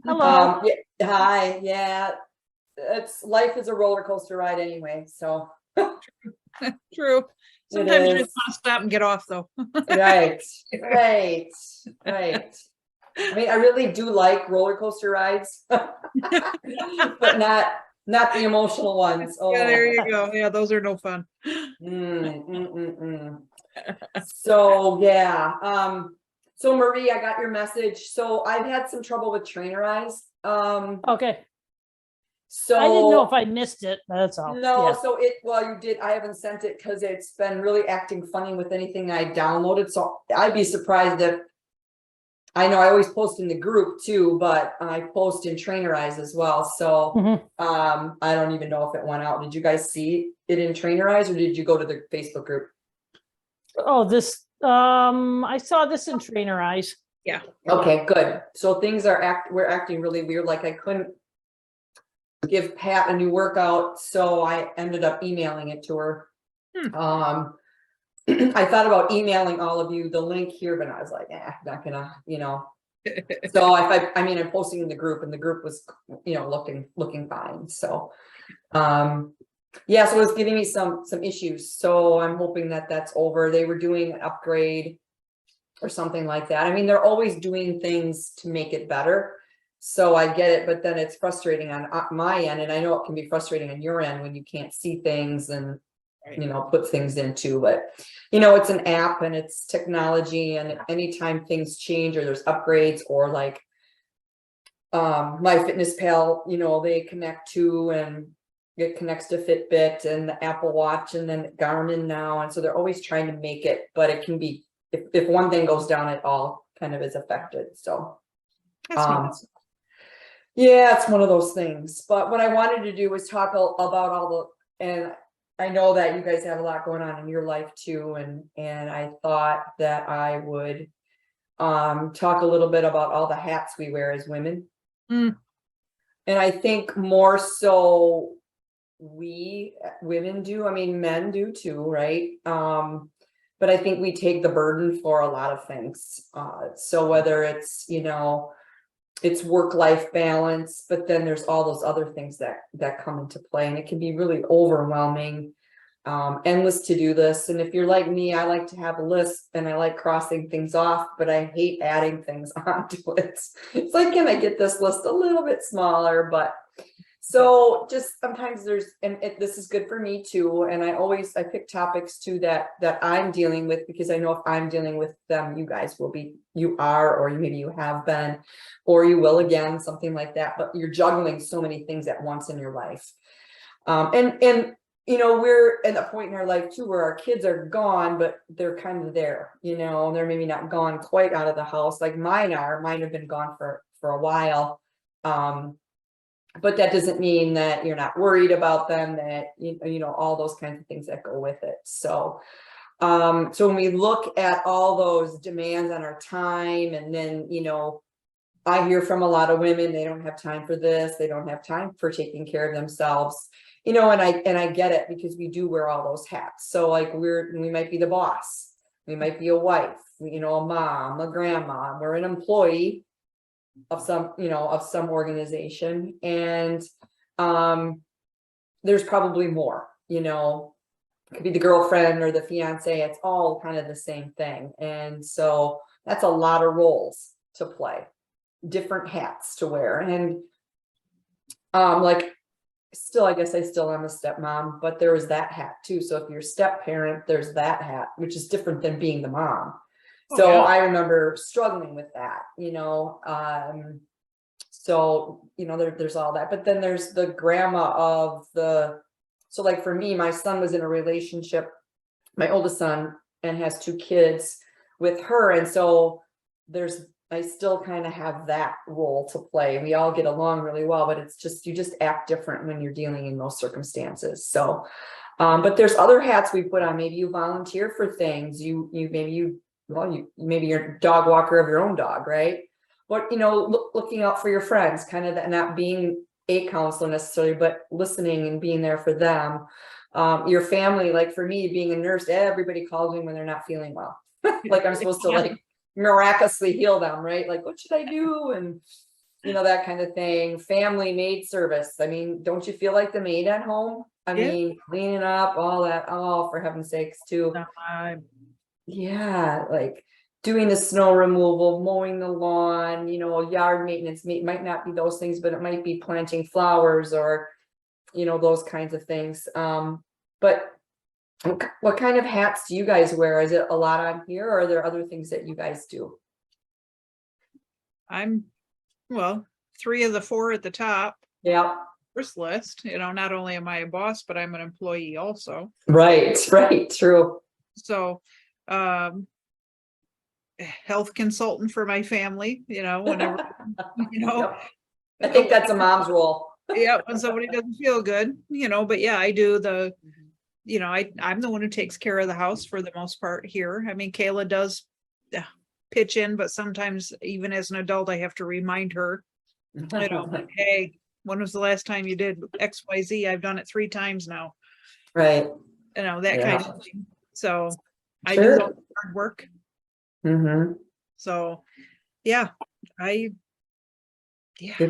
Hello. Yeah, hi. Yeah, it's life is a roller coaster ride anyway. So True. it Sometimes you just is. want to stop and get off, though. Right, right, right. I mean, I really do like roller coaster rides, but not the emotional ones. Yeah, there Oh, you go. Yeah, those are no fun. mm, mm, mm, mm. So yeah. So Marie, I got your message. So I've had some trouble with trainer eyes. Okay. I didn't know So if I missed it. That's all. no, Yeah. so well, you did. I haven't sent it because it's been really acting funny with anything I downloaded. So I'd be surprised if I know I always post in the group too, but I post in Trainer Eyes as well. So Mhm. I don't even know if it went out. Did you guys see it in Trainer Eyes or did you go to the Facebook group? Oh, this, I saw this in Trainer Eyes. Yeah. Okay, good. So things we're acting really weird. Like I couldn't give Pat a new workout, so I ended up emailing it to her. I thought about emailing all of you the link here, but I was like, not gonna, So I mean, I'm posting in the group, and the group was, looking fine. So, yeah, so it was giving me some issues. So I'm hoping that that's over. They were doing an upgrade or something like that. I mean, they're always doing things to make it better. So I get it, but then it's frustrating on my end, and I know it can be frustrating on your end when you can't see things and put things into, but it's an app and it's technology, and anytime things change or there's upgrades or like my Fitness Pal, they connect to, and it connects to Fitbit and the Apple Watch and then Garmin now, and so they're always trying to make it, but it can be if one thing goes down, it all kind of is affected. So yeah, it's one of those things. But what I wanted to do was talk about all the, and I know that you guys have a lot going on in your life too, and I thought that I would talk a little bit about all the hats we wear as women. Mm. And I think more so we women do. I mean, men do too, right? But I think we take the burden for a lot of things. So whether it's it's work-life balance, but then there's all those other things that come into play, and it can be really overwhelming, endless to-do lists. And if you're like me, I like to have a list and I like crossing things off, but I hate adding things onto it. It's like, can I get this list a little bit smaller? But so just sometimes this is good for me too. And I pick topics too that I'm dealing with, because I know if I'm dealing with them, you guys you are, or maybe you have been, or you will again, something like that. But you're juggling so many things at once in your life. And we're at a point in our life too, where our kids are gone, but they're kind of there, they're maybe not gone quite out of the house. Like mine have been gone for a while. But that doesn't mean that you're not worried about them, that, all those kinds of things that go with it. So, so when we look at all those demands on our time, and then, I hear from a lot of women, they don't have time for this. They don't have time for taking care of themselves, and I get it, because we do wear all those hats. So like we might be the boss, we might be a wife, a mom, a grandma, we're an employee of some organization, and there's probably more, it could be the girlfriend or the fiance. It's all kind of the same thing. And so that's a lot of roles to play, different hats to wear. And like still, I guess I still am a stepmom, but there is that hat too. So if you're a step parent, there's that hat, which is different than being the mom. So yeah. I remember struggling with that, so, there's all that, but then there's the grandma so like for me, my son was in a relationship, my oldest son, and has 2 kids with her. And so I still kind of have that role to play. We all get along really well, but it's just, you just act different when you're dealing in those circumstances. So, but there's other hats we put on. Maybe you volunteer for things. Maybe you're a dog walker of your own dog, right? But, looking out for your friends, kind of that, not being a counselor necessarily, but listening and being there for them. Your family, like for me, being a nurse, everybody calls me when they're not feeling well. Like I'm supposed to like miraculously heal them, right? Like, what should I do? And that kind of thing. Family maid service. I mean, don't you feel like the maid at home? I Yeah. mean, cleaning up, all that. Oh, for heaven's sakes, too. No, Yeah, like doing the snow removal, mowing the lawn, yard maintenance might not be those things, but it might be planting flowers or, those kinds of things. But what kind of hats do you guys wear? Is it a lot on here, or are there other things that you guys do? well, 3 of the 4 at the top, Yeah, first list, not only am I a boss, but I'm an employee also. right, true. So, health consultant for my family, whenever, Yep. I think that's a mom's role. yeah, when somebody doesn't feel good, but yeah, I do I'm the one who takes care of the house for the most part here. I mean, Kayla does pitch in, but sometimes even as an adult, I have to remind her, hey, when was the last time you did XYZ? I've done it 3 times now. Right. That kind of thing. So I Sure. do all the hard work. Mm-hmm. So yeah, It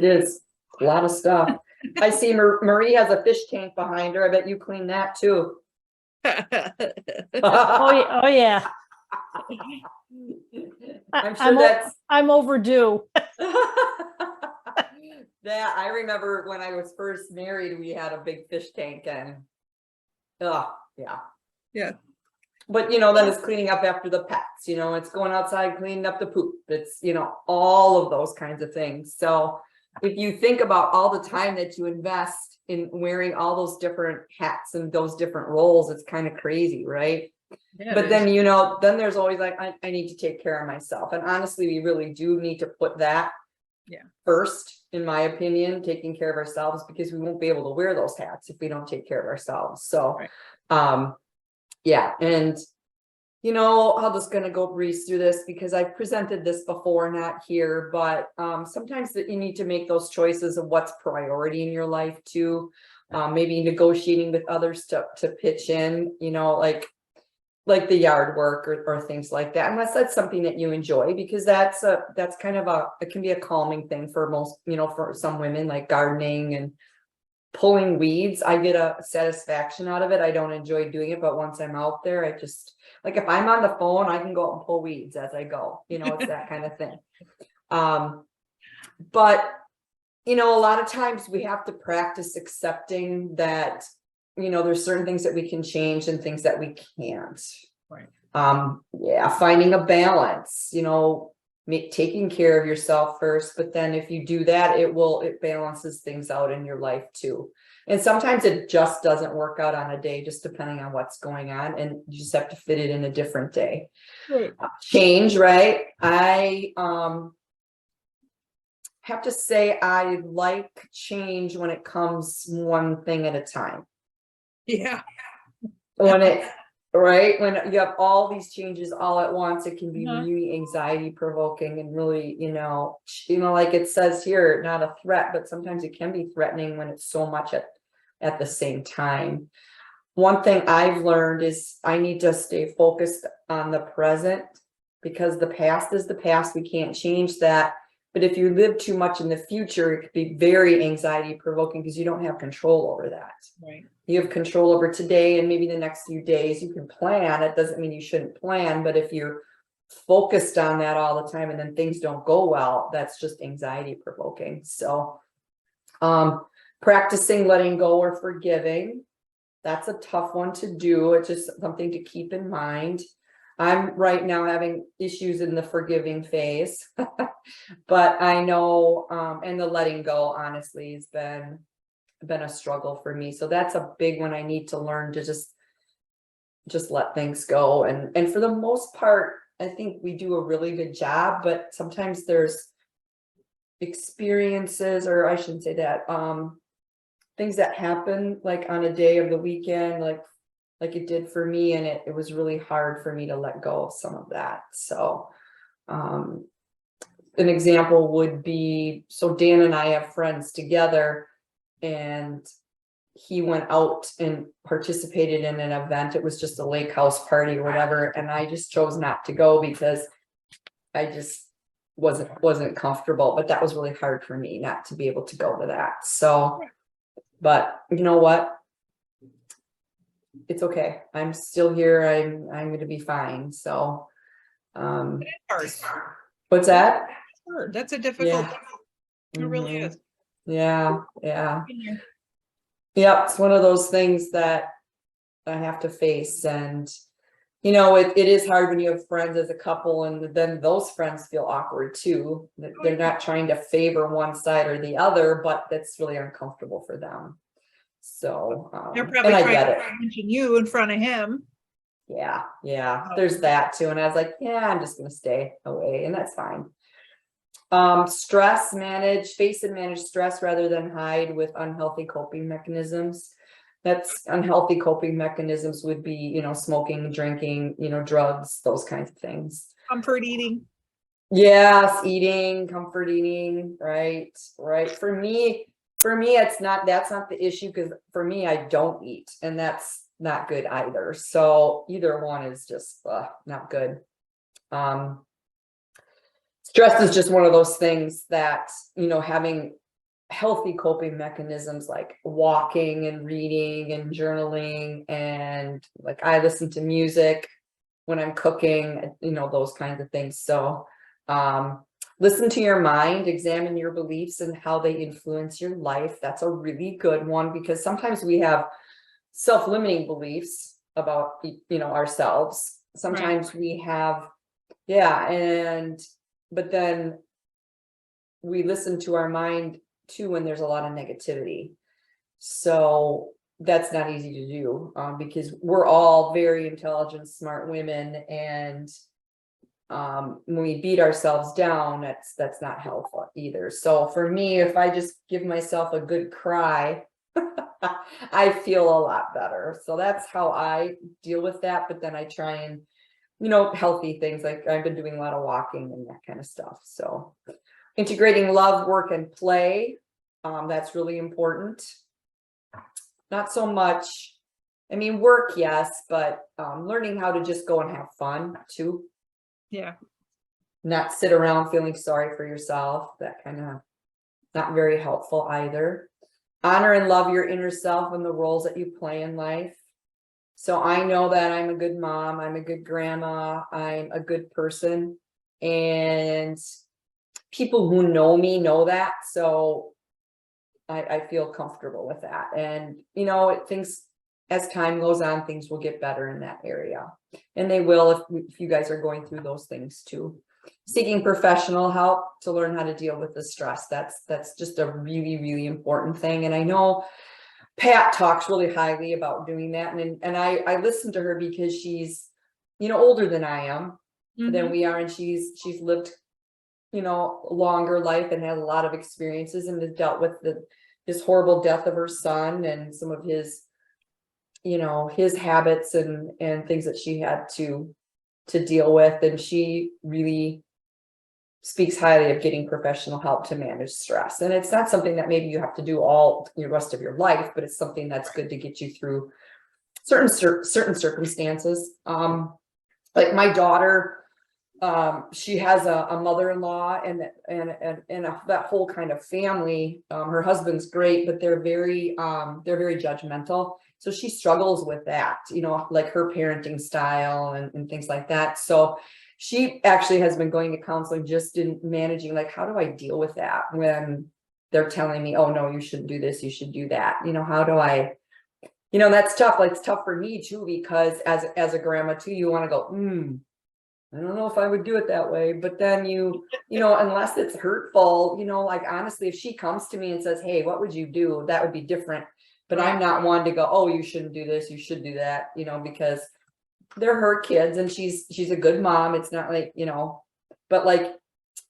is a lot of stuff. I see Marie has a fish tank behind her. I bet you clean that too. Oh yeah. I'm sure I'm overdue. that I remember when I was first married, we had a big fish tank and Yeah. But then it's cleaning up after the pets, it's going outside, cleaning up the poop. It's, all of those kinds of things. So if you think about all the time that you invest in wearing all those different hats and those different roles, it's kind of crazy, right? Yeah, But then, then there's always like, I need to take care of myself. And honestly, we really do need to put that first, in my opinion, taking care of ourselves, because we won't be able to wear those hats if we don't take care of ourselves. So, yeah. And, I'm just going to go breeze through this because I've presented this before, not here, but sometimes that you need to make those choices of what's priority in your life too. Maybe negotiating with others to pitch in, like the yard work or things like that, unless that's something that you enjoy, because that's kind of it can be a calming thing for most, for some women, like gardening and pulling weeds. I get a satisfaction out of it. I don't enjoy doing it, but once I'm out there, I just, like, if I'm on the phone, I can go out and pull weeds as I go, it's that kind of thing. But a lot of times we have to practice accepting that, there's certain things that we can change and things that we can't. Right. Finding a balance, taking care of yourself first, but then if you do that, it balances things out in your life too. And sometimes it just doesn't work out on a day, just depending on what's going on, and you just have to fit it in a different day. Right. Change, right? I have to say I like change when it comes one thing at a time. Yeah. When you have all these changes all at once, it can be really anxiety provoking and really, like it says here, not a threat, but sometimes it can be threatening when it's so much at the same time. One thing I've learned is I need to stay focused on the present, because the past is the past. We can't change that. But if you live too much in the future, it could be very anxiety provoking because you don't have control over that. Right. You have control over today and maybe the next few days. You can plan. It doesn't mean you shouldn't plan, but if you're focused on that all the time and then things don't go well, that's just anxiety provoking. So practicing letting go or forgiving, that's a tough one to do. It's just something to keep in mind. I'm right now having issues in the forgiving phase, but I know, and the letting go honestly has been a struggle for me. So that's a big one. I need to learn to just let things go. And for the most part, I think we do a really good job, but sometimes there's experiences, or I shouldn't say that, things that happen like on a day of the weekend, like it did for me. And it was really hard for me to let go of some of that. So, an example would be, so Dan and I have friends together, and he went out and participated in an event. It was just a lake house party or whatever. And I just chose not to go because I just wasn't comfortable, but that was really hard for me not to be able to go to that. So, but you know what? It's okay. I'm still here. I'm going to be fine. So, Hard. what's that? Hard. That's a difficult. Yeah. It really Mhm. is. Yeah. Yep. It's one of those things that I have to face. And, it is hard when you have friends as a couple and then those friends feel awkward too. They're not trying to favor one side or the other, but that's really uncomfortable for them. So, They're and probably I trying get to it. mention you in front of him. Yeah. There's that too. And I was like, yeah, I'm just going to stay away and that's fine. Face and manage stress rather than hide with unhealthy coping mechanisms. That's unhealthy coping mechanisms would be, smoking, drinking, drugs, those kinds of things. Comfort eating. Yes, eating, comfort eating, right. For me, that's not the issue because for me, I don't eat and that's not good either. So either one is just not good. Stress is just one of those things that, having healthy coping mechanisms like walking and reading and journaling and like I listen to music when I'm cooking, those kinds of things. So listen to your mind, examine your beliefs and how they influence your life. That's a really good one because sometimes we have self-limiting beliefs about, ourselves. Sometimes we have, but then we listen to our mind too when there's a lot of negativity. So that's not easy to do because we're all very intelligent, smart women. And when we beat ourselves down, that's not helpful either. So for me, if I just give myself a good cry, I feel a lot better. So that's how I deal with that. But then I try and, healthy things like I've been doing a lot of walking and that kind of stuff. So integrating love, work, and play. That's really important. Not so much, work, yes, but learning how to just go and have fun too. Yeah. Not sit around feeling sorry for yourself. That kind of not very helpful either. Honor and love your inner self and the roles that you play in life. So I know that I'm a good mom, I'm a good grandma, I'm a good person, and people who know me know that. So I feel comfortable with that. And, things as time goes on, things will get better in that area. And they will if you guys are going through those things too. Seeking professional help to learn how to deal with the stress. That's just a really, really important thing. And I know Pat talks really highly about doing that. And I listen to her because she's, older than I am, than we are. And she's lived, a longer life and had a lot of experiences and has dealt with this horrible death of her son and some of his, his habits and things that she had to deal with. And she really speaks highly of getting professional help to manage stress. And it's not something that maybe you have to do all the rest of your life, but it's something that's good to get you through certain circumstances. Like my daughter, she has a mother-in-law and that whole kind of family. Her husband's great, but they're very judgmental. So she struggles with that, like her parenting style and things like that. So she actually has been going to counseling just in managing, like, how do I deal with that when they're telling me, oh no, you shouldn't do this, you should do that. How do I, that's tough. Like, it's tough for me too, because as a grandma too, you want to go, I don't know if I would do it that way, but then unless it's hurtful, like honestly, if she comes to me and says, hey, what would you do? That would be different. But I'm not one to go, oh, you shouldn't do this, you should do that, because they're her kids and she's a good mom. It's not like, but like,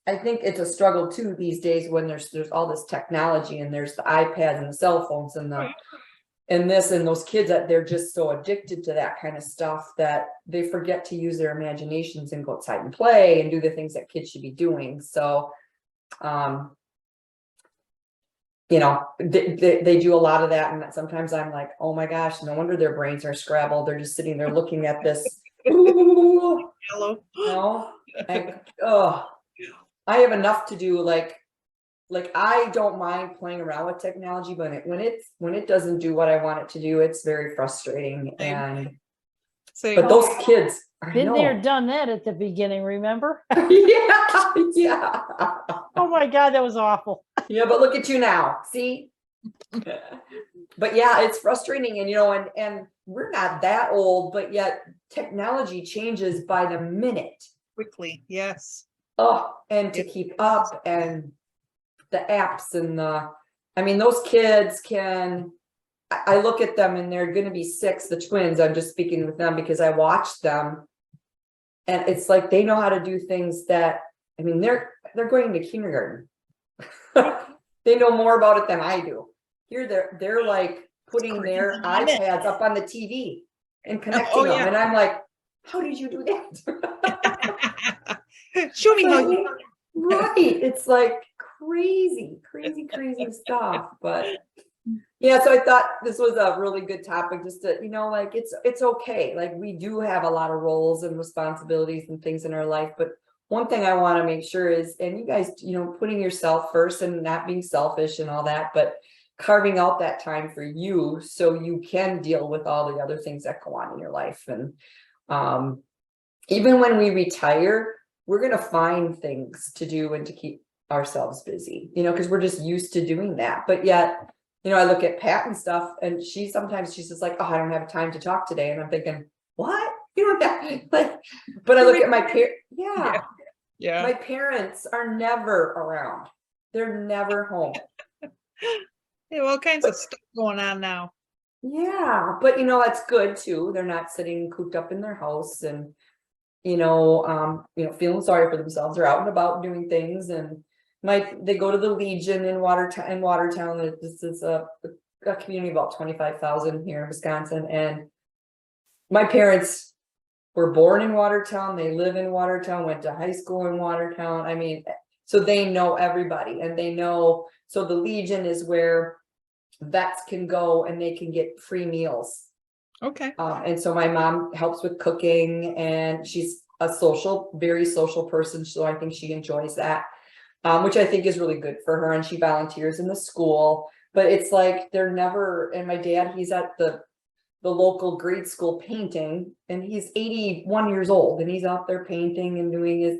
I think it's a struggle too these days when there's all this technology and there's the iPads and the cell phones and those kids that they're just so addicted to that kind of stuff that they forget to use their imaginations and go outside and play and do the things that kids should be doing. So, they do a lot of that. And sometimes I'm like, oh my gosh, no wonder their brains are scrambled. They're just sitting there looking at this. Ooh, Hello. no, I have enough to do, like I don't mind playing around with technology, but when it doesn't do what I want it to do, it's very frustrating. Same. And Same. but those kids, I Been there, know. done that at the beginning, remember? Yeah. Oh my God, that was awful. Yeah, but look at you now, see? But yeah, it's frustrating, and and we're not that old, but yet technology changes by the minute. Quickly, yes. Oh, and to It- keep up, and the apps and I mean, those kids can, I look at them and they're gonna be 6, the twins, I'm just speaking with them because I watched them. And it's like, they know how to do things that, I mean, they're going to kindergarten. They know more about it than I do. Here, they're like putting their iPads up on the TV and connecting them. yeah. And I'm like, how did you do that? Show me how you. Right. It's like crazy stuff. But yeah, so I thought this was a really good topic, just to, like, it's okay. Like, we do have a lot of roles and responsibilities and things in our life, but one thing I want to make sure is, and you guys, putting yourself first and not being selfish and all that, but carving out that time for you so you can deal with all the other things that go on in your life. And even when we retire, we're going to find things to do and to keep ourselves busy, because we're just used to doing that. But yet, I look at Pat and stuff, and she's just like, oh, I don't have time to talk today. And I'm thinking, what? You know, like, but I look at my parents. Yeah. My parents are never around. They're never home. They have all kinds of stuff going on now. Yeah, but that's good too. They're not sitting cooped up in their house and feeling sorry for themselves. They're out and about doing things, and they go to the Legion in Watertown. This is a community of about 25,000 here in Wisconsin, and my parents were born in Watertown. They live in Watertown, went to high school in Watertown. I mean, so they know everybody, and they know, so the Legion is where vets can go and they can get free meals. Okay. And so my mom helps with cooking, and she's a very social person. So I think she enjoys that, which I think is really good for her. And she volunteers in the school, but it's like, they're never, and my dad, he's at the local grade school painting, and he's 81 years old, and he's out there painting and doing his,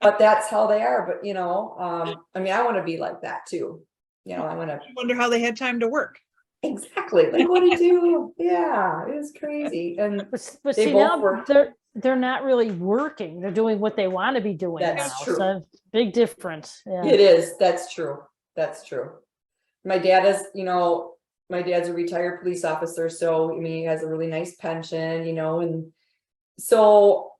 but that's how they are. But, I mean, I want to be like that too. I want to wonder how they had time to work. Exactly. Like, what do you do? Yeah, it was crazy. And But they see, both now work. they're not really working. They're doing what they want to be doing That's now. true. So big difference. Yeah. It is. That's true. That's true. My dad is, my dad's a retired police officer, so I mean, he has a really nice pension, and so,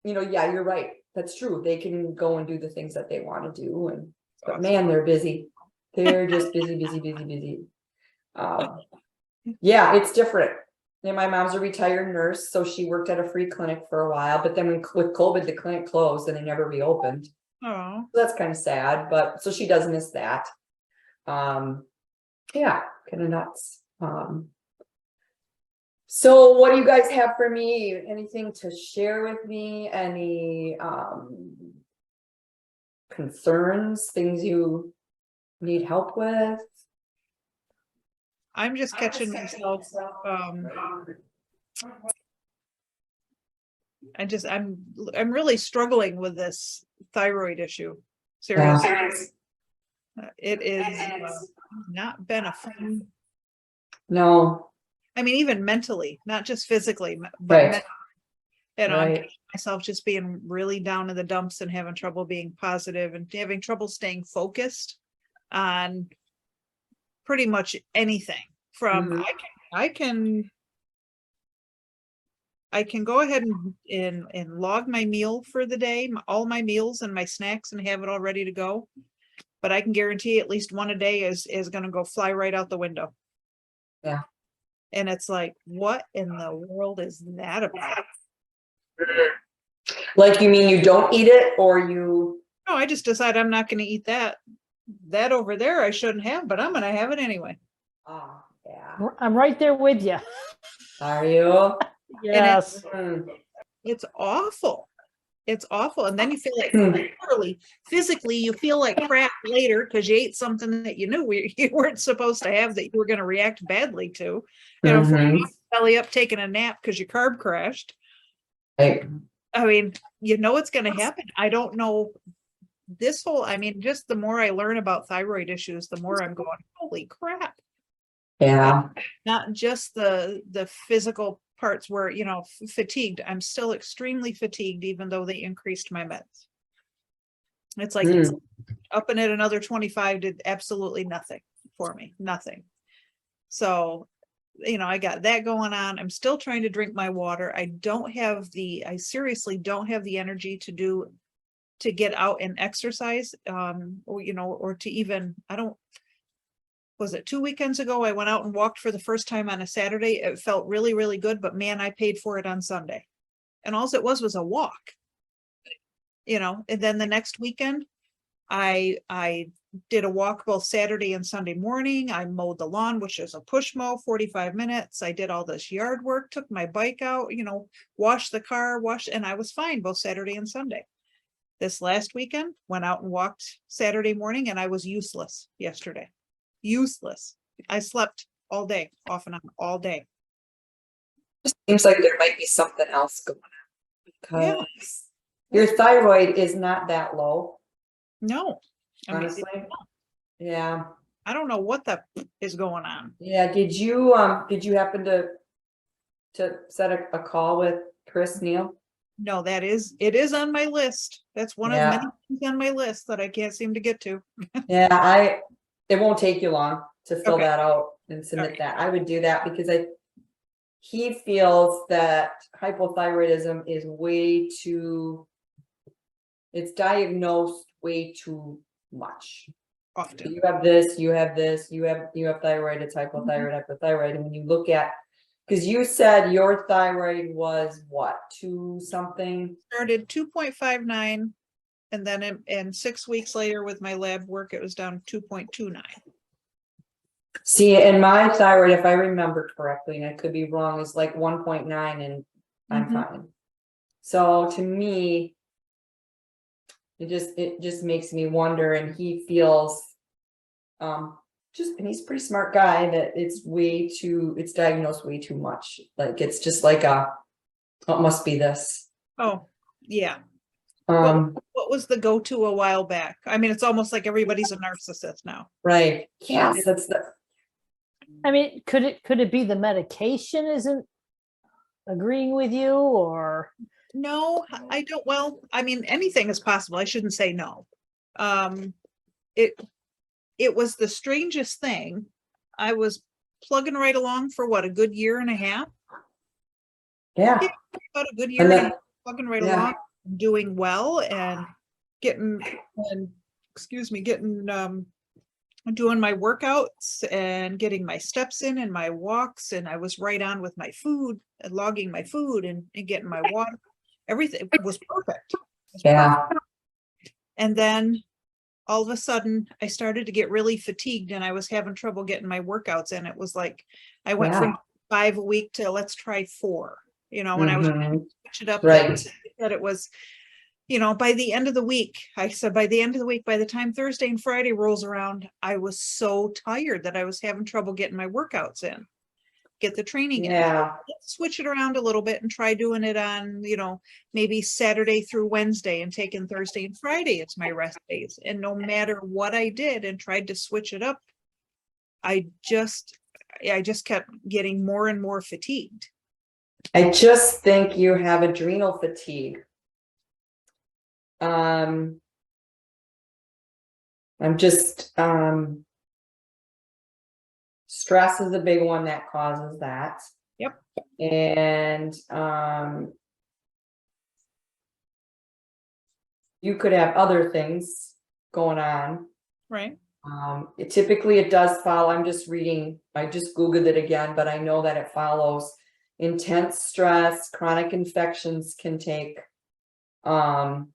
yeah, you're right. That's true. They can go and do the things that they want to do, and but man, they're busy. They're just busy. Yeah, it's different. And my mom's a retired nurse, so she worked at a free clinic for a while, but then with COVID, the clinic closed and they never reopened. Oh, So that's kind of sad, but so she does miss that. Yeah, kind of nuts. So what do you guys have for me? Anything to share with me? Any concerns, things you need help with? I'm just catching myself. I'm really struggling with this thyroid issue. Seriously. It is not been a fun. No. I mean, even mentally, not just physically, but Right. I'm Right. catching myself just being really down in the dumps and having trouble being positive and having trouble staying focused on pretty much anything from Mhm. I can go ahead and log my meal for the day, all my meals and my snacks, and have it all ready to go. But I can guarantee at least one a day is going to go fly right out the window. Yeah. And it's like, what in the world is that about? Like, you mean you don't eat it, or you? No, I just decide I'm not going to eat that. That over there I shouldn't have, but I'm going to have it anyway. Oh, yeah. I'm right there with you. Are you? Yes. It's awful. It's awful. And then you feel like Hmm. literally, physically, you feel like crap later because you ate something that you knew you weren't supposed to have, that you were going to react badly to. You know, Mhm. belly up taking a nap because your carb crashed. Right. I mean, you know it's going to happen. I don't know this whole, I mean, just the more I learn about thyroid issues, the more I'm going, holy crap. Yeah. Not just the physical parts where, you know, fatigued. I'm still extremely fatigued, even though they increased my meds. It's like Mm. upping it another 25 did absolutely nothing for me, nothing. So, you know, I got that going on. I'm still trying to drink my water. I seriously don't have the energy to get out and exercise, or, you know, or to even, was it 2 weekends ago? I went out and walked for the first time on a Saturday. It felt really, really good, but man, I paid for it on Sunday. And all it was a walk, you know, and then the next weekend, I did a walk both Saturday and Sunday morning. I mowed the lawn, which is a push mow, 45 minutes. I did all this yard work, took my bike out, you know, washed the car, and I was fine both Saturday and Sunday. This last weekend, went out and walked Saturday morning, and I was useless yesterday. Useless. I slept all day, off and on, all day. Seems like there might be something else going on Yeah. because your thyroid is not that low, No, I mean, honestly. Yeah. I don't know what the is going on. Yeah. Did you happen to set a call with Chris Neal? No, it is on my list. That's one of Yeah. many things on my list that I can't seem to get to. Yeah, it won't take you long to fill Okay. that out and submit Okay. that. I would do that because he feels that hypothyroidism is it's diagnosed way too much. Often. You have this, you have this, you have thyroid, it's hypothyroid, hypothyroid. And when you look at, because you said your thyroid was what, 2 something? Started 2.59, and then in 6 weeks later with my lab work, it was down to 2.29. See, and my thyroid, if I remember correctly, and I could be wrong, is like 1.9 and I'm fine. So to me, it just makes me wonder, and he feels, and he's a pretty smart guy, that it's diagnosed way too much. Like, it's just like it must be this. Oh, yeah. Um, What was the go-to a while back? I mean, it's almost like everybody's a narcissist now. right. Yes, that's I mean, could it be the medication isn't agreeing with you, or? No, I don't. Well, I mean, anything is possible. I shouldn't say no. It was the strangest thing. I was plugging right along for what, a good year and a half? yeah. About a good year And and a then, half, plugging right yeah. along, doing well and getting doing my workouts and getting my steps in and my walks, and I was right on with my food and logging my food and getting my water. Everything was perfect. Yeah. And then all of a sudden I started to get really fatigued and I was having trouble getting my workouts in. It was like I went Yeah. from 5 a week to let's try 4, you know, when I was Mhm. switch it up. Right. That it was, you know, by the end of the week, I said by the end of the week, by the time Thursday and Friday rolls around, I was so tired that I was having trouble getting my workouts in, get the training in. Yeah. Let's switch it around a little bit and try doing it on, you know, maybe Saturday through Wednesday and taking Thursday and Friday as my rest days. And no matter what I did and tried to switch it up, I just kept getting more and more fatigued. I just think you have adrenal fatigue. I'm just, stress is a big one that causes that. Yep. And, you could have other things going on. Right. It does follow, I just Googled it again, but I know that it follows intense stress, chronic infections can take, can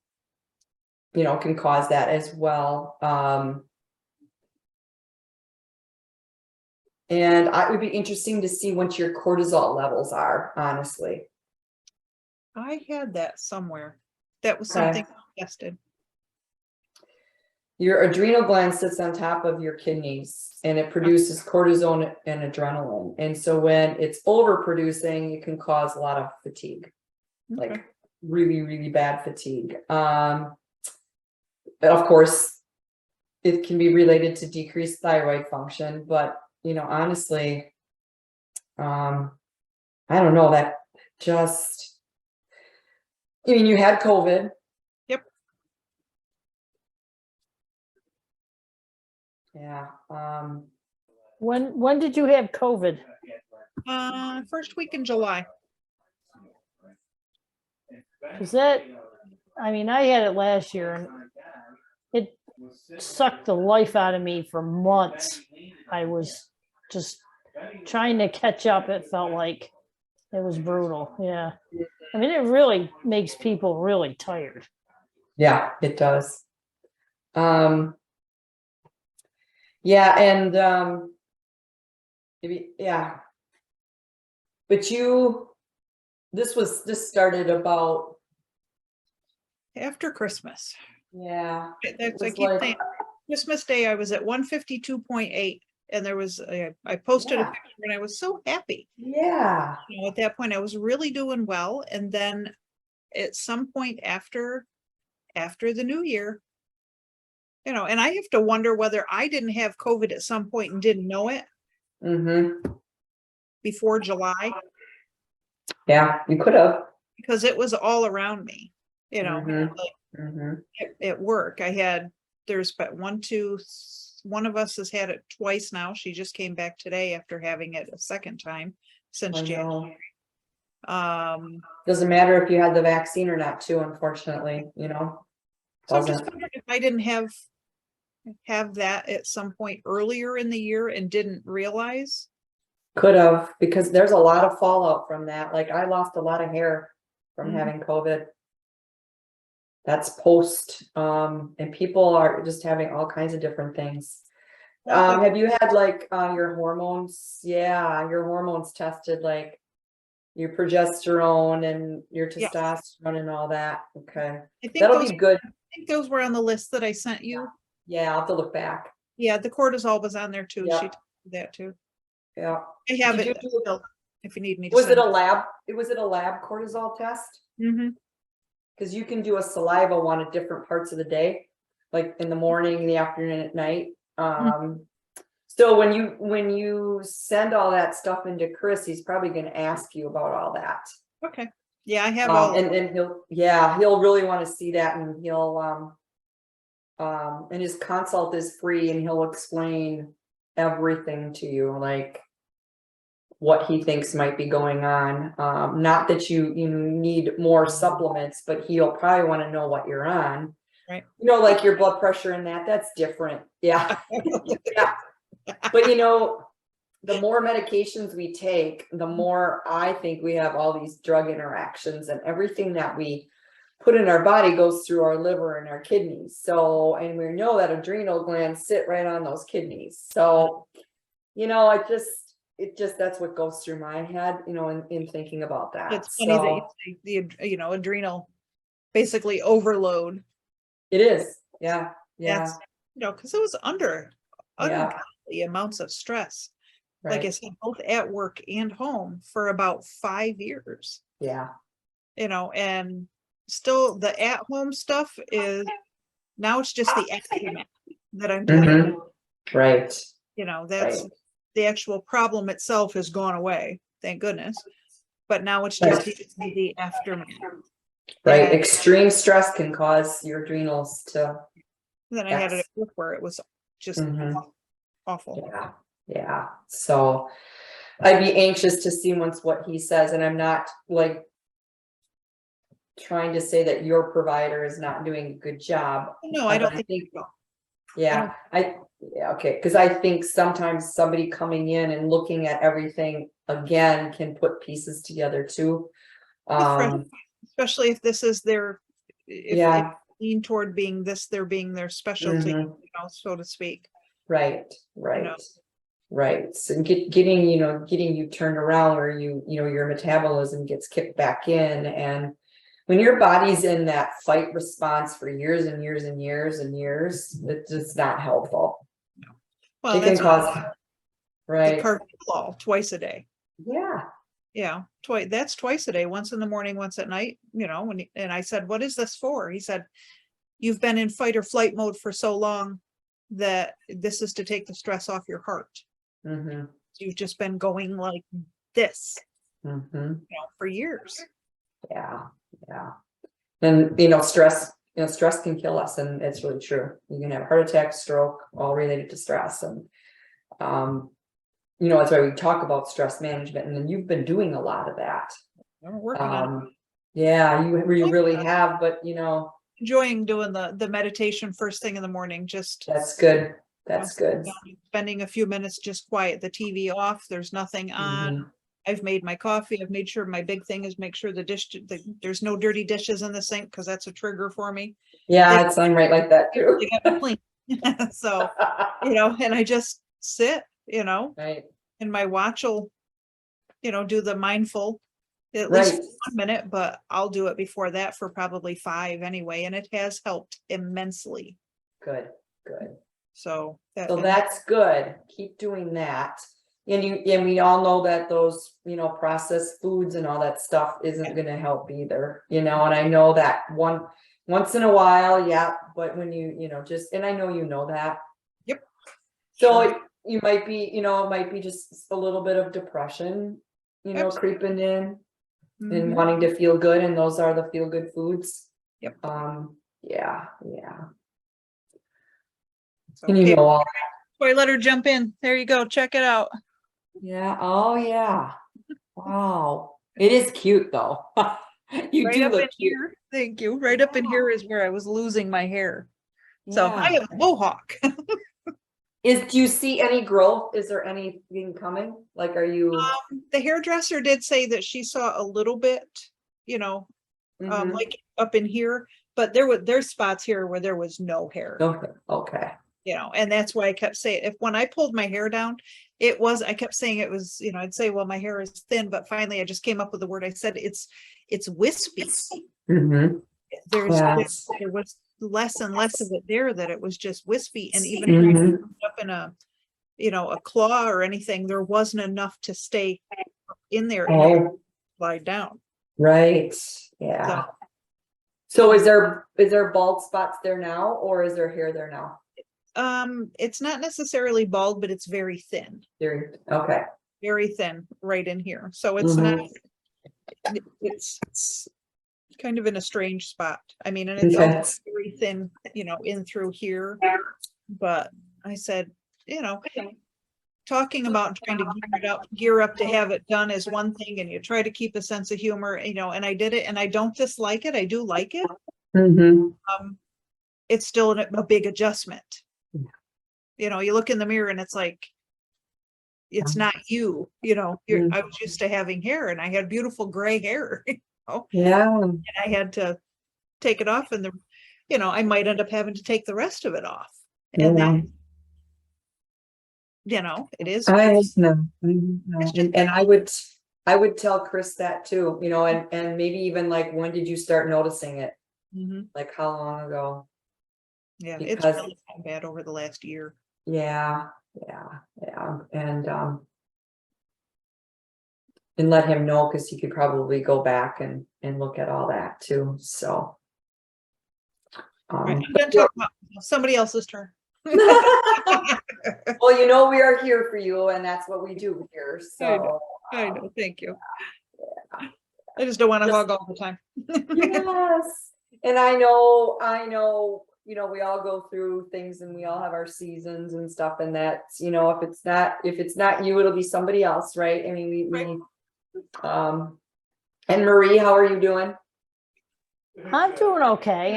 cause that as well. And it would be interesting to see what your cortisol levels are, honestly. I had that somewhere. that was Okay. something tested. Your adrenal gland sits on top of your kidneys and it produces cortisol and adrenaline. And so when it's overproducing, it can cause a lot of fatigue, Okay. like really, really bad fatigue. Of course, it can be related to decreased thyroid function, but honestly, I don't know, that just, you had COVID. Yep. Yeah. When did you have COVID? First week in July. Is that, I had it last year and it sucked the life out of me for months. I was just trying to catch up. It felt like it was brutal. Yeah. It really makes people really tired. Yeah, it does. Yeah, and maybe, yeah. But this started about, After Christmas. yeah. That's, I was keep like- saying, Christmas Day, I was at 152.8, and there was I posted a Yeah. picture and I was so happy. Yeah. At that point, I was really doing well. And then at some point after the new year, and I have to wonder whether I didn't have COVID at some point and didn't know it Mm-hmm. before July, Yeah, you could have. because it was all around me, Mhm. like Mm-hmm. at work. There's but one of us has had it twice now. She just came back today after having it a second time since I January. know. Doesn't matter if you had the vaccine or not, too, unfortunately, So I'm just Doesn't. wondering if I didn't have that at some point earlier in the year and didn't realize. Could have, because there's a lot of fallout from that. Like, I lost a lot of hair from Mhm. having COVID. That's post, and people are just having all kinds of different things. Okay. Have you had like your hormones? Yeah, your hormones tested, like your progesterone and your Yes. testosterone and all that. Okay, I think that'll those be good. were on the list that I sent you. Yeah, I'll have to look back. Yeah, the cortisol was on there too. Yeah. She told me that too. Yeah. I have Did it you do- still, if you need me to Was it send a lab? Was it a lab cortisol test? Mhm. Because you can do a saliva one at different parts of the day, like in the morning, in the afternoon, at night. So when you send all that stuff into Chris, he's probably going to ask you about all that. Okay. Yeah, I have all. And he'll really want to see that, and he'll and his consult is free, and he'll explain everything to you, like what he thinks might be going on. Not that you need more supplements, but he'll probably want to know what you're on. Right. Like your blood pressure and that's different. Yeah. Yeah. But the more medications we take, the more I think we have all these drug interactions, and everything that we put in our body goes through our liver and our kidneys. So, and we know that adrenal glands sit right on those kidneys. So, it just that's what goes through my head, in thinking about that. It's funny that you say the adrenal basically overload. It is. Yeah. Yeah. That's, because it was under Yeah. the amounts of stress. Right. Like I said, both at work and home for about 5 years. Yeah. And still the at-home stuff is now it's just the aftermath that I'm dealing with. Right. That's Right. the actual problem itself has gone away, thank goodness. But now it's just the aftermath. Right. And Extreme stress can cause your adrenals to. then I had it at work where it was just awful. Yeah. Yeah. So I'd be anxious to see what he says. And I'm not like trying to say that your provider is not doing a good job. No, I don't think so. Yeah, okay, because I think sometimes somebody coming in and looking at everything again can put pieces together too. Especially if this is their, if Yeah. they lean toward being their specialty, so to speak. Right. Right. So getting you turned around where your metabolism gets kicked back in, and when your body's in that fight response for years and years and years and years, it's just not helpful. Well, It can that's cause, the right? cardiac twice a day. Yeah. Yeah, that's twice a day, once in the morning, once at night, and I said, what is this for? He said, you've been in fight or flight mode for so long that this is to take the stress off your heart. Mm-hmm. You've just been going like this, Mm-hmm. for years. Yeah. Yeah. And, stress can kill us, and it's really true. You can have heart attack, stroke, all related to stress. And, that's why we talk about stress management, and then you've been doing a lot of that. I'm working on it. Yeah, you really have, but Enjoying doing the meditation first thing in the morning, just that's good. That's good. spending a few minutes just quiet, the TV off, there's nothing on. Mhm. I've made my coffee. I've made sure my big thing is make sure there's no dirty dishes in the sink, because that's a trigger for me. Yeah, I'm right like that too. They got me clean. So, and I just sit, Right. and my watch will, do the mindful at Right. least 1 minute, but I'll do it before that for probably 5 anyway. And it has helped immensely. Good. So That's good. Keep doing that. And we all know that those, processed foods and all that stuff isn't going to help either, and I know that once in a while, yeah, but when and I know that. Yep. So Sure. you might be, it might be just a little bit of depression, Absolutely. creeping in Mhm. and wanting to feel good. And those are the feel good foods. Yep. Yeah. So, And okay, all before I let her jump in, there you go. Check it out. Yeah. Oh, yeah. Wow. It is cute though. You Right do up look in cute. here. Thank you. Right up in here is where I was losing my hair. So I Yeah. have a mohawk. Do you see any growth? Is there anything coming? Like, are you? The hairdresser did say that she saw a little bit, Mhm. like up in here, but there's spots here where there was no hair. Okay. And that's why I kept saying, when I pulled my hair down, I kept saying it was, I'd say, well, my hair is thin, but finally I just came up with the word. I said, it's wispy. Mm-hmm. There was less and less of it there, that it was just wispy. And even if I put up in a claw or anything, there wasn't enough to stay in there and slide down. Right. Yeah. So is there bald spots there now, or is there hair there now? It's not necessarily bald, but it's very thin. Okay. Very thin right in here. So it's not, it's kind of in a strange spot. I mean, and it's also very thin, in through here. But I said, talking about trying to gear up to have it done is one thing, and you try to keep a sense of humor, and I did it, and I don't dislike it. I do like it. It's still a big adjustment. You look in the mirror and it's like, it's not you, I was used to having hair, and I had beautiful gray hair, Yeah. and I had to take it off, and I might end up having to take the rest of it off. And then, it is. I know. And I would tell Chris that too, and maybe even like, when did you start noticing it? Mhm. Like, how long ago? Yeah, Because- it's really gotten bad over the last year. Yeah. And let him know, because he could probably go back and look at all that too. So. Right, I'm gonna talk about somebody else's turn. Well, we are here for you, and that's what we do here. So. I know, thank you. I just don't want to hug all the time. Yes. And I know, we all go through things, and we all have our seasons and stuff, and that's, if it's not you, it'll be somebody else, right? I mean, we and Marie, how are you doing? I'm doing okay.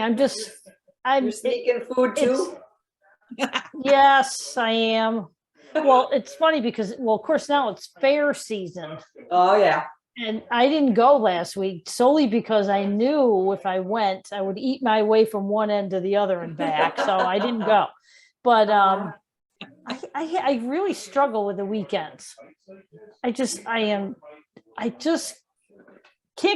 You're sneaking food too? Yes, I am. Well, it's funny because, of course, now it's fair season. Oh, yeah. And I didn't go last week solely because I knew if I went, I would eat my way from one end to the other and back. So I didn't go. But I really struggle with the weekends. I just can't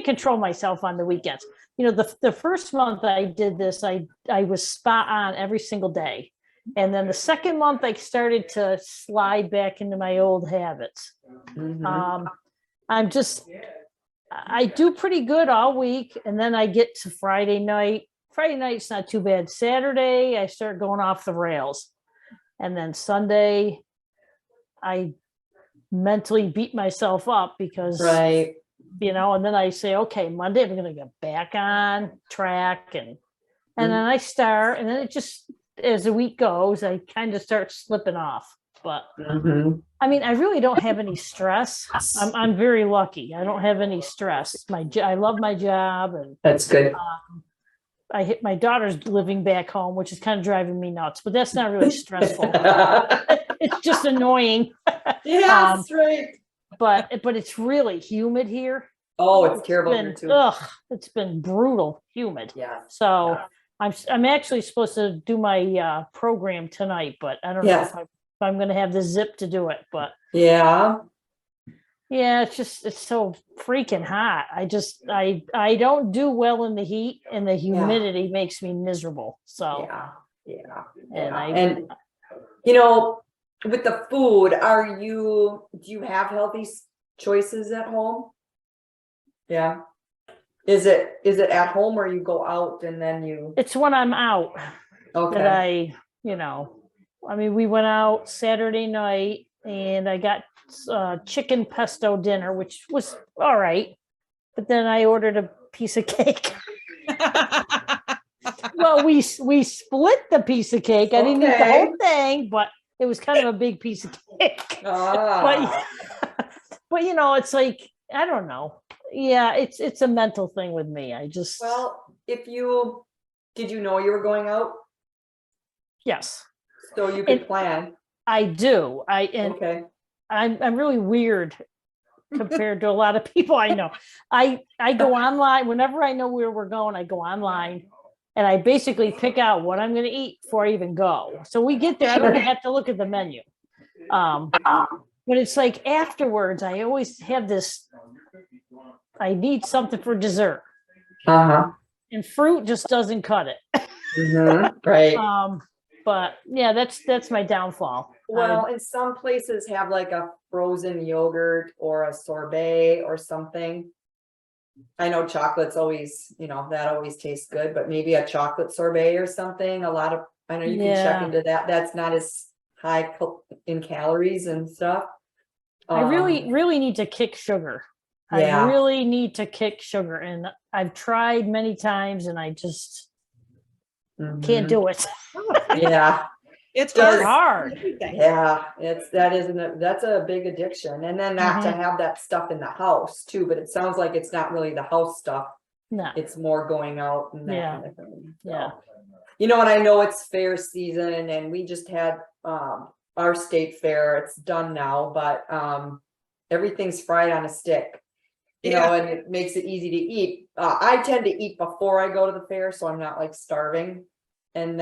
control myself on the weekends. the first month I did this, I was spot on every single day. And then the second month I started to slide back into my old habits. Mhm. I do pretty good all week, and then I get to Friday night. Friday night's not too bad. Saturday, I start going off the rails. And then Sunday, I mentally beat myself up because, Right. and then I say, okay, Monday, I'm going to get back on track. And then I start, and then it just, as the week goes, I kind of start slipping off. But Mhm. I mean, I really don't have any stress. I'm very lucky. I don't have any stress. I love my job, and That's good. I hit my daughter's living back home, which is kind of driving me nuts, but that's not really stressful. It's just annoying. Yes, right. But it's really humid here. Oh, it's terrible here too. It's been brutal humid. Yeah. So I'm actually supposed to do my program tonight, but I don't know Yes. if I'm going to have the zip to do it. But Yeah. yeah, it's so freaking hot. I don't do well in the heat, and the humidity makes me miserable. So Yeah. and With the food, do you have healthy choices at home? Yeah. Is it at home or you go out and then you? it's when I'm out that Okay. I mean, we went out Saturday night and I got chicken pesto dinner, which was all right. But then I ordered a piece of cake. Well, we split the piece of cake. I didn't eat the whole thing, but it was kind of a big piece of cake. Ah. But it's like, I don't know. Yeah, it's a mental thing with me. Well, did you know you were going out? Yes. So you could plan. I do. Okay. I'm really weird compared to a lot of people I know. I go online whenever I know where we're going. I go online and I basically pick out what I'm going to eat before I even go. So we get there. I don't even have to look at the menu. But it's like afterwards, I always have this. I need something for dessert. And fruit just doesn't cut it. Right. But yeah, that's my downfall. Well, and some places have like a frozen yogurt or a sorbet or something. I know chocolate's always, that always tastes good, but maybe a chocolate sorbet or something. I know you can check into that. That's not as high in calories and stuff. I really need to kick sugar. Yeah. I really need to kick sugar, and I've tried many times, and I just can't do it. Yeah. It's hard. Yeah, that's a big addiction. And then not to have that stuff in the house too, but it sounds like it's not really the house stuff. No. It's more going out and that kind of thing. So, yeah. And I know it's fair season and we just had our state fair. It's done now, but everything's fried on a stick. And it makes it easy to eat. I tend to eat before I go to the fair, so I'm not like starving. And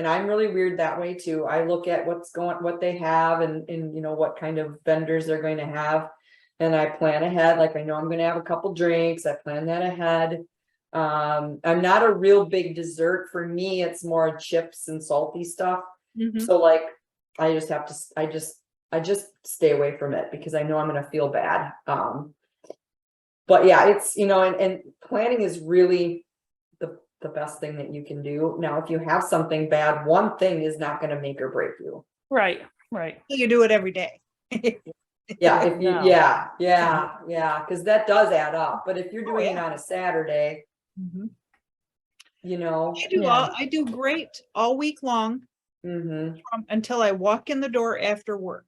I'm really weird that way too. I look at what they have and what kind of vendors they're going to have. And I plan ahead. Like I know I'm going to have a couple drinks. I plan that ahead. I'm not a real big dessert. For me, it's more chips and salty stuff. So like, I just have to, I just stay away from it because I know I'm going to feel bad. But yeah, it's, and planning is really the best thing that you can do. Now, if you have something bad, one thing is not going to make or break you. Right. You do it every day. Yeah. No. Yeah. Because that does add up. But if you're doing it on a Saturday, I do great all week long until I walk in the door after work.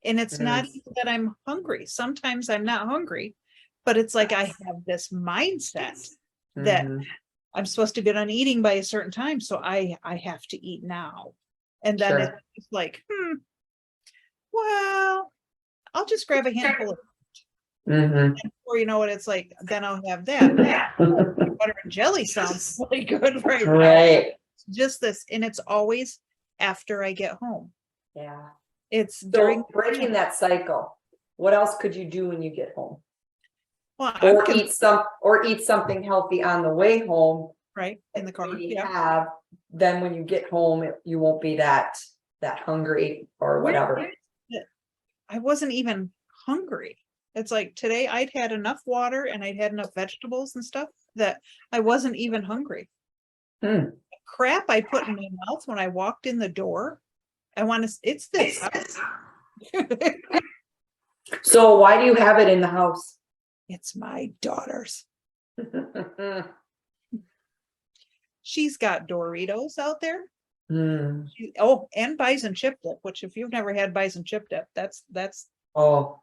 And it's not even that I'm hungry. Sometimes I'm not hungry, but it's like I have this mindset that I'm supposed to be done eating by a certain time. So I have to eat now. And then it's just like, well, I'll just grab a handful of or you know what it's like, then I'll have that. Butter and jelly sounds really good right now. Just this, and it's always after I get home. Yeah. It's during breaking that cycle. What else could you do when you get home? Well, or eat something healthy on the way home. right in the car. Maybe Yeah. then when you get home, you won't be that hungry or whatever. I wasn't even hungry. It's like today I'd had enough water and I'd had enough vegetables and stuff that I wasn't even hungry. Hmm. Crap I put in my mouth when I walked in the door. It's this. So why do you have it in the house? It's my daughter's. She's got Doritos out there. Hmm. Oh, and bison chip dip, which if you've never had bison chip dip, that's Oh,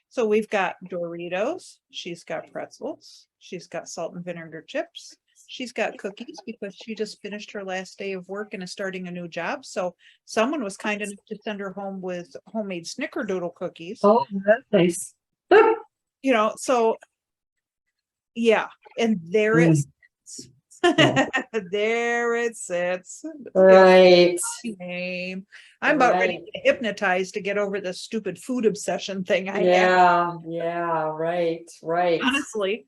so we've got Doritos, she's got pretzels, she's got salt and vinegar chips, she's got cookies because she just finished her last day of work and is starting a new job. So someone was kind enough to send her home with homemade snickerdoodle cookies. oh, that's nice. You know, so yeah, and there it sits. There it sits. Right. Name. I'm about ready Right. to get hypnotized to get over this stupid food obsession thing I have. Yeah, right. Honestly,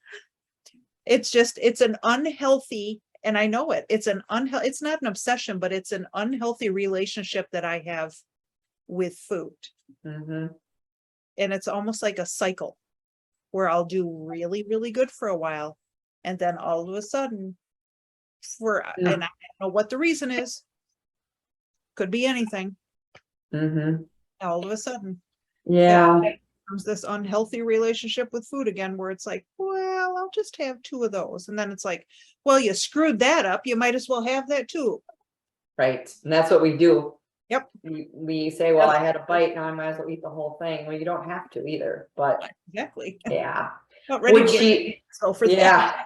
it's an unhealthy, and I know it. It's not an obsession, but it's an unhealthy relationship that I have with food. Mm-hmm. And it's almost like a cycle where I'll do really, really good for a while. And then all of a sudden, and I don't know what the reason is. Could be anything. Mm-hmm. All of a sudden. Yeah. Comes this unhealthy relationship with food again, where it's like, well, I'll just have 2 of those. And then it's like, well, you screwed that up. You might as well have that too. Right. And that's what we do. Yep. We say, well, I had a bite, now I might as well eat the whole thing. Well, you don't have to either, but Exactly. yeah. Not ready to get so for that.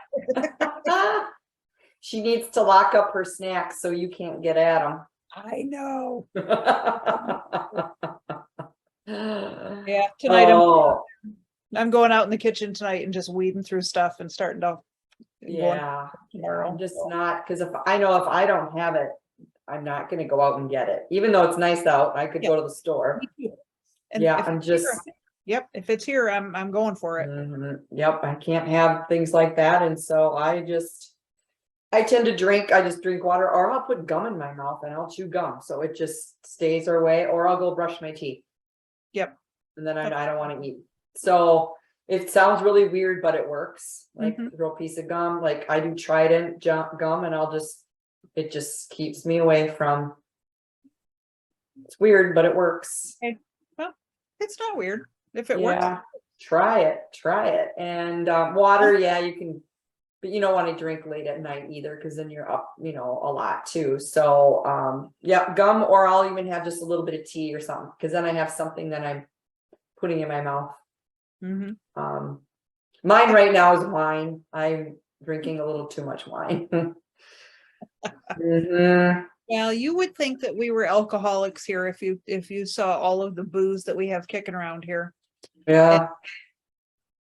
She needs to lock up her snacks so you can't get at them. I know. Yeah. Yeah. Tonight Oh, I'm going out in the kitchen tonight and just weeding through stuff and starting to yeah. tomorrow. I'm just not, because if I don't have it, I'm not gonna go out and get it. Even though it's nice out, I could go to the store. And Yeah, if I'm it's here, just. yep, if it's here, I'm going for it. Mhm. Yep, I can't have things like that, and so I tend to drink. I just drink water, or I'll put gum in my mouth and I'll chew gum, so it just stays away. Or I'll go brush my teeth. Yep. And then I don't want to eat. So it sounds really weird, but it works. Like throw a piece of gum, like I do Trident gum, and it just keeps me away from. It's weird, but it works. Okay. Well, it's not weird if it works. Yeah, try it. And water, yeah, you can, but you don't want to drink late at night either, because then you're up, a lot too. So yeah, gum, or I'll even have just a little bit of tea or something, because then I have something that I'm putting in my mouth. Mine right now is wine. I'm drinking a little too much wine. Well, you would think that we were alcoholics here if you saw all of the booze that we have kicking around here. Yeah. And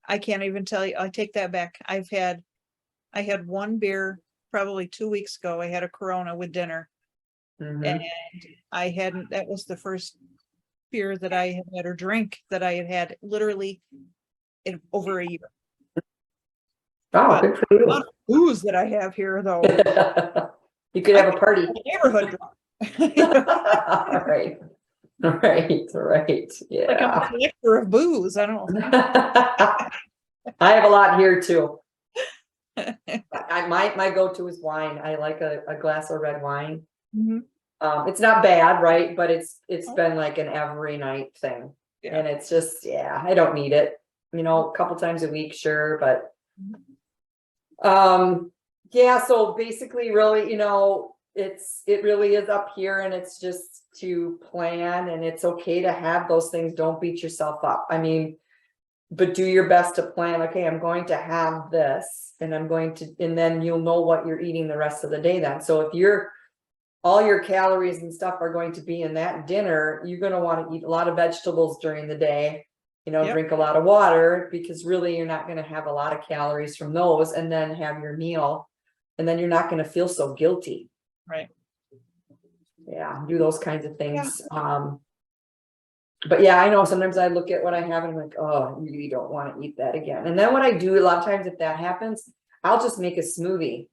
I can't even tell you. I take that back. I had one beer probably 2 weeks ago. I had a Corona with dinner, and that was the first beer that I had had, or drink that I had literally in over a year. Oh, good for you. Not booze that I have here though. You could have a party. Neighborhood. Right. Yeah. Like I'm a collector of booze. I don't know. I have a lot here too. My go-to is wine. I like a glass of red wine. It's not bad, right? But it's been like an every night thing. Yeah. And it's just, I don't need it. A couple times a week, sure, but so basically really, it really is up here, and it's just to plan, and it's okay to have those things. Don't beat yourself up. I mean, but do your best to plan. Okay, I'm going to have this, and and then you'll know what you're eating the rest of the day then. So if all your calories and stuff are going to be in that dinner, you're going to want to eat a lot of vegetables during the day, drink a lot of water, because really you're not going to have a lot of calories from those, and then have your meal, and then you're not going to feel so guilty. Right. Yeah, do those kinds of things. But yeah, I know sometimes I look at what I have and I'm like, oh, I really don't want to eat that again. And then what I do a lot of times, if that happens, I'll just make a smoothie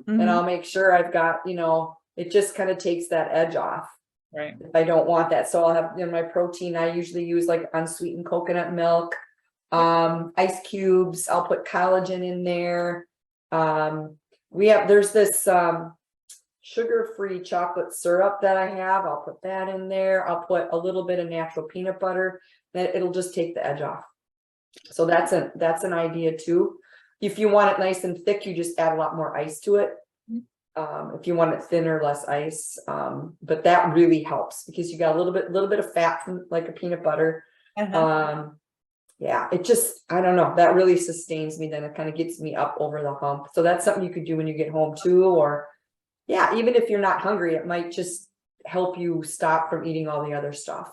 and Mhm. I'll make sure I've got, it just kind of takes that edge off. Right. If I don't want that. So I'll have, my protein, I usually use like unsweetened coconut milk, ice cubes. I'll put collagen in there. There's this, sugar-free chocolate syrup that I have. I'll put that in there. I'll put a little bit of natural peanut butter. That it'll just take the edge off. So that's an idea too. If you want it nice and thick, you just add a lot more ice to it. If you want it thinner, less ice. But that really helps because you got a little bit of fat from like a peanut butter. Uh-huh. Yeah, it just, I don't know, that really sustains me. Then it kind of gets me up over the hump. So that's something you could do when you get home too, or yeah, even if you're not hungry, it might just help you stop from eating all the other stuff.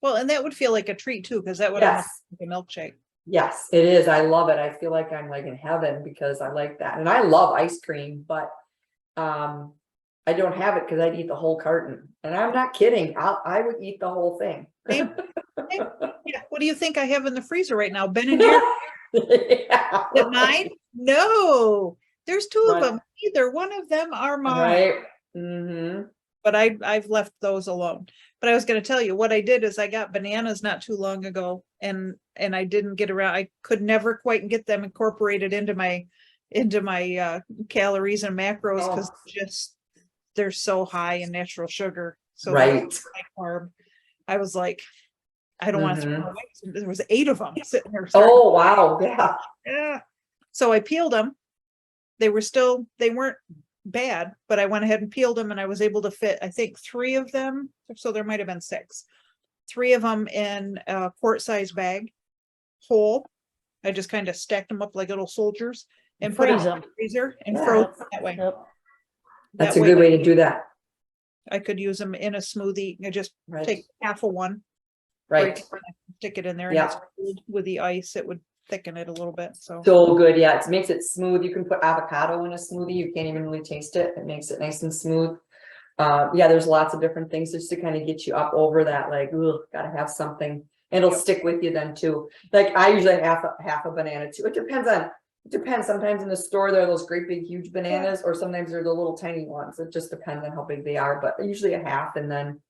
Well, and that would feel like a treat too, because that would almost Yes, be like a milkshake. yes, it is. I love it. I feel like I'm like in heaven because I like that. And I love ice cream, but I don't have it because I'd eat the whole carton. And I'm not kidding. I would eat the whole thing. Same. Yeah. What do you think I have in the freezer right now? Ben and Jerry? Yeah. Is it mine? No, there's two of Right. them. Either one of them are mine. Right. Mm-hmm. But I've left those alone. But I was going to tell you what I did is I got bananas not too long ago, and I didn't get around. I could never quite get them incorporated into my calories and macros because just they're so high in natural sugar. So Right. that's my carb. I was like, I don't want to throw Mhm. them away. There was 8 of them sitting there. Oh wow, yeah. Yeah. So I peeled them. They weren't bad, but I went ahead and peeled them and I was able to fit, I think 3 of them. So there might've been 6, 3 of them in a quart size bag, whole. I just kind of stacked them up like little soldiers and put them Freeze in them. the freezer and Yeah. froze them that way. Yep. That's That a good way to do that. I could use them in a smoothie. I just Right. take half of one, Right. stick it in there, Yeah. and it's cooled with the ice. It would thicken it a little bit. So So good, yeah, it makes it smooth. You can put avocado in a smoothie, you can't even really taste it, it makes it nice and smooth. Yeah, there's lots of different things just to kind of get you up over that, like, ugh, gotta have something. And it'll stick with you then too. Like I usually have half a banana too. It depends. Sometimes in the store, there are those great big huge bananas, or sometimes they're the little tiny ones. It just depends on how big they are, but usually a half, and then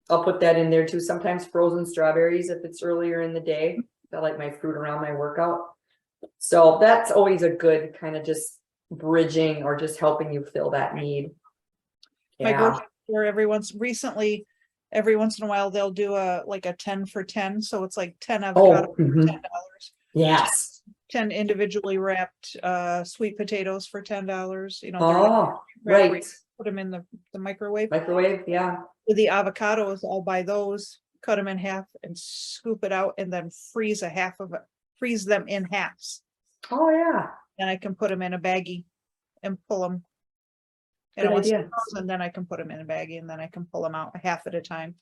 I'll put that in there too. Sometimes frozen strawberries if it's earlier in the day. I like my fruit around my workout. So that's always a good kind of just bridging or just helping you fill that need. my Yeah, grocery store every once in a while they'll do a 10 for 10. So it's like 10 avocado oh, for mhm. $10. Yes. 10 individually wrapped sweet potatoes for $10. They're Oh, wrapped, right. put them in the microwave. Microwave, yeah. With the avocados, I'll buy those, cut them in half and scoop it out and then freeze them in halves. Oh, yeah. And I can put them in a baggie and pull them. Good idea. And then I can put them in a baggie and then I can pull them out a half at a time.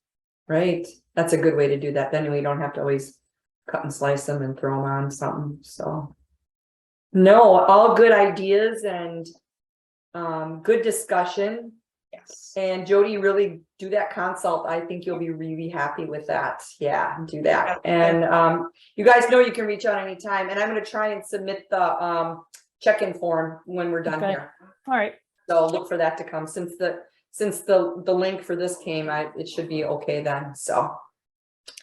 Right. That's a good way to do that. Then we don't have to always cut and slice them and throw them on something. So no, all good ideas and good discussion. Yes. And Jody, really do that consult. I think you'll be really happy with that. Yeah, do that. And you guys know you can reach out anytime. And I'm going to try and submit the check-in form when we're done Okay. here. All right. So look for that to come. Since the link for this came, it should be okay then. So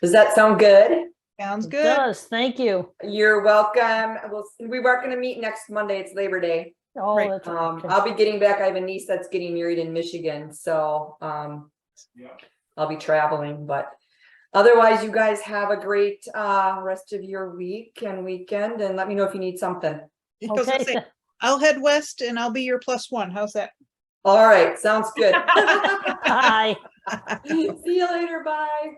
does that sound good? Sounds It good. does. Thank you. You're welcome. We are going to meet next Monday. It's Labor Day. Oh, Right. that's I'll be getting back. I have a niece that's getting married in Michigan, so I'll be traveling, but otherwise you guys have a great rest of your week and weekend, and let me know if you need something. I was gonna okay. say, I'll head west and I'll be your +1. How's that? All right, sounds good. Bye. See you later. Bye.